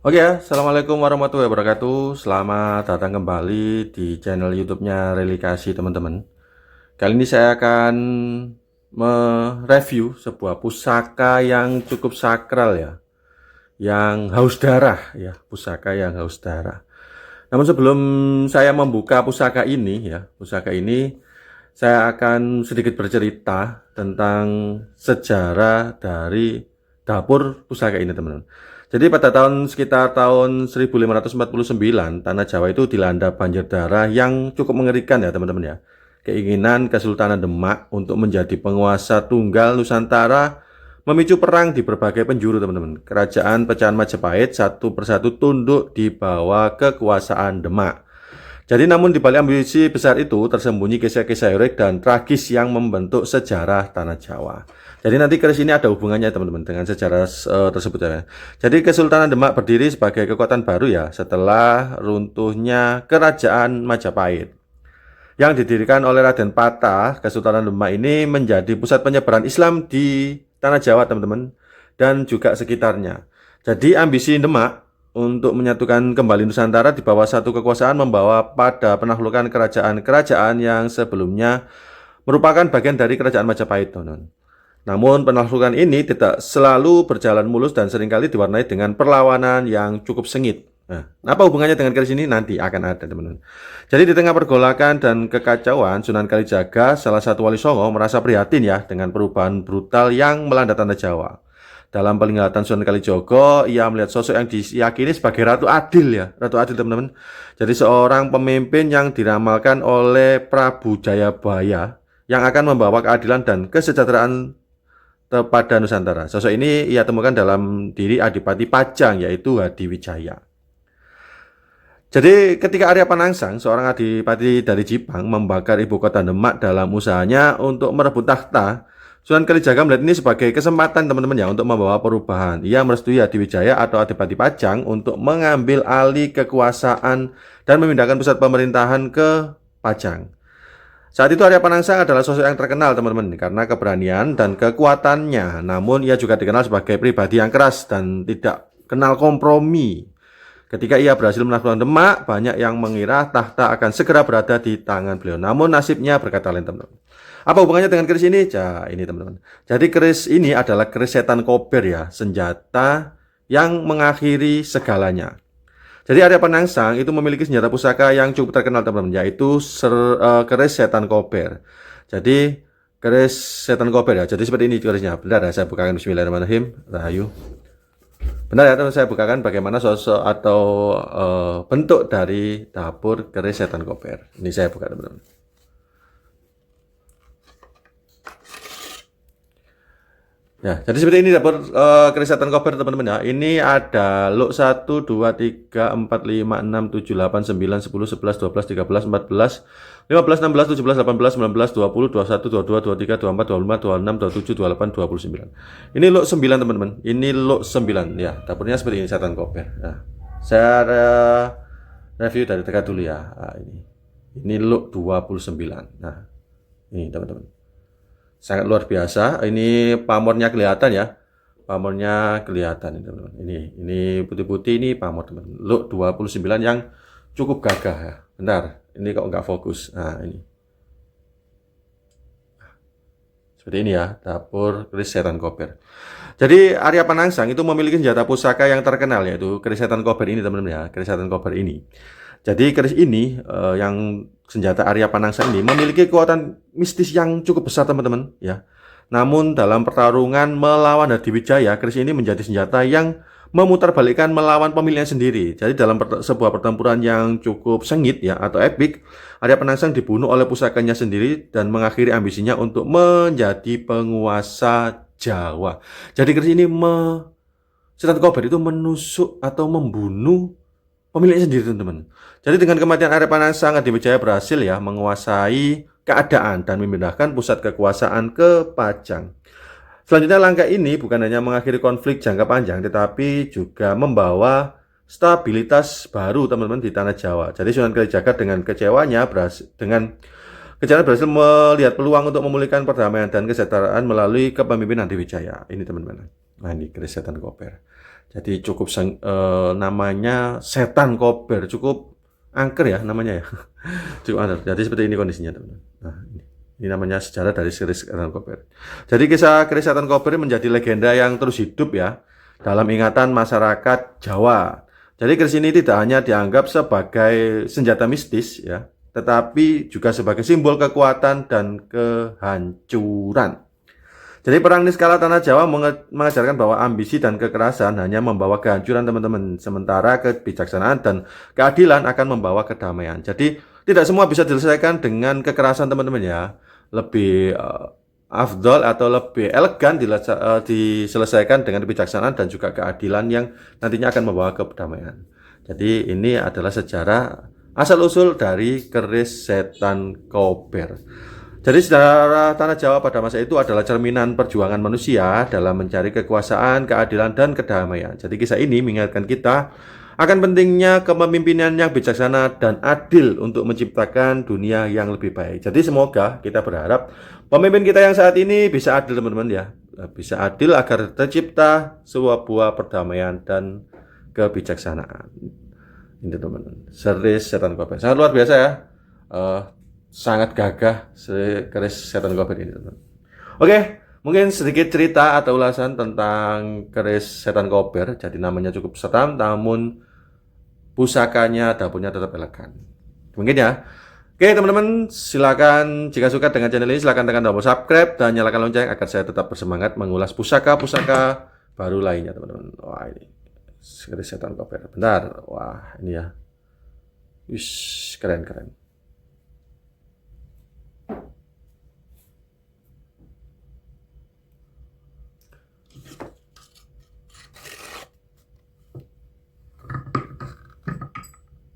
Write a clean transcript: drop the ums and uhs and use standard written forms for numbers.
Oke ya, Assalamualaikum warahmatullahi wabarakatuh. Selamat datang kembali di channel YouTube-nya Relikasi teman-teman. Kali ini saya akan mereview sebuah pusaka yang cukup sakral ya, yang haus darah ya, pusaka yang haus darah. Namun sebelum saya membuka pusaka ini saya akan sedikit bercerita tentang sejarah dari dapur pusaka ini, teman-teman. Jadi pada sekitar tahun 1549, tanah Jawa itu dilanda banjir darah yang cukup mengerikan ya, teman-teman ya. Keinginan Kesultanan Demak untuk menjadi penguasa tunggal Nusantara memicu perang di berbagai penjuru, teman-teman. Kerajaan pecahan Majapahit satu persatu tunduk di bawah kekuasaan Demak. Jadi namun di balik ambisi besar itu tersembunyi kisah-kisah heroik dan tragis yang membentuk sejarah tanah Jawa. Jadi nanti keris ini ada hubungannya teman-teman dengan sejarah tersebut ya. Jadi Kesultanan Demak berdiri sebagai kekuatan baru ya setelah runtuhnya Kerajaan Majapahit. Yang didirikan oleh Raden Patah, Kesultanan Demak ini menjadi pusat penyebaran Islam di tanah Jawa teman-teman dan juga sekitarnya. Jadi ambisi Demak untuk menyatukan kembali Nusantara di bawah satu kekuasaan membawa pada penaklukan kerajaan-kerajaan yang sebelumnya merupakan bagian dari Kerajaan Majapahit, teman-teman. Namun penaklukan ini tidak selalu berjalan mulus dan seringkali diwarnai dengan perlawanan yang cukup sengit. Nah, apa hubungannya dengan keris ini? Nanti akan ada, teman-teman. Jadi di tengah pergolakan dan kekacauan, Sunan Kalijaga, salah satu wali Songo, merasa prihatin ya dengan perubahan brutal yang melanda tanah Jawa. Dalam penglihatan Sunan Kalijogo, ia melihat sosok yang diyakini sebagai Ratu Adil ya, Ratu Adil teman-teman. Jadi seorang pemimpin yang diramalkan oleh Prabu Jayabaya yang akan membawa keadilan dan kesejahteraan kepada Nusantara. Sosok ini ia temukan dalam diri Adipati Pajang yaitu Hadiwijaya. Jadi ketika Arya Panangsang, seorang adipati dari Jipang, membakar ibu kota Demak dalam usahanya untuk merebut takhta, Sunan Kalijaga melihat ini sebagai kesempatan teman-teman ya untuk membawa perubahan. Ia merestui Hadiwijaya atau Adipati Pajang untuk mengambil alih kekuasaan dan memindahkan pusat pemerintahan ke Pajang. Saat itu Arya Panangsang adalah sosok yang terkenal teman-teman karena keberanian dan kekuatannya. Namun ia juga dikenal sebagai pribadi yang keras dan tidak kenal kompromi. Ketika ia berhasil menaklukkan Demak, banyak yang mengira tahta akan segera berada di tangan beliau. Namun nasibnya berkata lain, teman-teman. Apa hubungannya dengan keris ini? Ini teman-teman. Jadi keris ini adalah keris setan kober ya, senjata yang mengakhiri segalanya. Jadi Arya Panangsang itu memiliki senjata pusaka yang cukup terkenal teman-teman, yaitu keris setan kober. Jadi keris setan kober ya. Jadi seperti ini kerisnya. Benar ya, saya bukakan. Bismillahirrahmanirrahim. Rahayu. Benar ya, teman, saya bukakan bagaimana sosok atau bentuk dari dapur keris setan kober. Ini saya buka teman-teman. Ya, jadi seperti ini dapur keris setan kober teman-teman ya. Ini ada luk 1, 2, 3, 4, 5, 6, 7, 8, 9, 10, 11, 12, 13, 14, 15, 16, 17, 18, 19, 20, 21, 22, 23, 24, 25, 26, 27, 28, 29. Ini luk 9 teman-teman. Ini luk 9 ya. Dapurnya seperti ini setan kober. Nah, saya review dari dekat dulu ya. Nah, ini luk 29. Nah, ini teman-teman. Sangat luar biasa. Ini pamornya kelihatan ya. Pamornya kelihatan ini teman-teman. Ini putih-putih, ini pamor teman-teman. Luk 29 yang cukup gagah ya. Bentar, ini kok nggak fokus. Nah, ini. Seperti ini ya, dapur keris setan kober. Jadi Arya Panangsang itu memiliki senjata pusaka yang terkenal yaitu keris setan kober ini teman-teman ya, keris setan kober ini. Jadi keris ini yang senjata Arya Panangsang ini memiliki kekuatan mistis yang cukup besar teman-teman ya. Namun dalam pertarungan melawan Hadiwijaya, keris ini menjadi senjata yang memutarbalikkan melawan pemiliknya sendiri. Jadi dalam sebuah pertempuran yang cukup sengit ya atau epik, Arya Panangsang dibunuh oleh pusakanya sendiri dan mengakhiri ambisinya untuk menjadi penguasa Jawa. Jadi keris ini setan kober itu menusuk atau membunuh pemiliknya sendiri teman-teman. Jadi dengan kematian Arya Panangsang, Hadiwijaya berhasil ya menguasai keadaan dan memindahkan pusat kekuasaan ke Pajang. Selanjutnya langkah ini bukan hanya mengakhiri konflik jangka panjang tetapi juga membawa stabilitas baru teman-teman di tanah Jawa. Jadi Sunan Kalijaga dengan kecewanya berhasil melihat peluang untuk memulihkan perdamaian dan kesejahteraan melalui kepemimpinan Hadiwijaya. Ini teman-teman. Nah, ini keris setan kober. Jadi cukup namanya setan kober, cukup angker ya namanya ya. Cukup angker. Jadi seperti ini kondisinya, teman-teman. Nah, ini namanya sejarah dari keris setan kober. Jadi kisah keris setan kober menjadi legenda yang terus hidup ya dalam ingatan masyarakat Jawa. Jadi keris ini tidak hanya dianggap sebagai senjata mistis ya, tetapi juga sebagai simbol kekuatan dan kehancuran. Jadi perang di skala tanah Jawa mengajarkan bahwa ambisi dan kekerasan hanya membawa kehancuran, teman-teman. Sementara kebijaksanaan dan keadilan akan membawa kedamaian. Jadi tidak semua bisa diselesaikan dengan kekerasan, teman-teman ya. Lebih afdol atau lebih elegan diselesaikan dengan kebijaksanaan dan juga keadilan yang nantinya akan membawa kedamaian. Jadi ini adalah sejarah asal-usul dari keris setan kober. Jadi sejarah tanah Jawa pada masa itu adalah cerminan perjuangan manusia dalam mencari kekuasaan, keadilan, dan kedamaian. Jadi kisah ini mengingatkan kita akan pentingnya kepemimpinan yang bijaksana dan adil untuk menciptakan dunia yang lebih baik. Jadi semoga kita berharap pemimpin kita yang saat ini bisa adil, teman-teman ya. Bisa adil agar tercipta sebuah perdamaian dan kebijaksanaan. Ini teman-teman, keris setan kober sangat luar biasa ya. Sangat gagah keris setan kober ini, teman. Oke, mungkin sedikit cerita atau ulasan tentang keris setan kober. Jadi namanya cukup seram, namun pusakanya, dapurnya tetap elegan. Mungkin ya. Oke teman-teman, silakan jika suka dengan channel ini silakan tekan tombol subscribe dan nyalakan lonceng agar saya tetap bersemangat mengulas pusaka-pusaka baru lainnya, teman-teman. Wah, ini keris setan kober. Bentar. Wah, ini ya. Wis, keren-keren.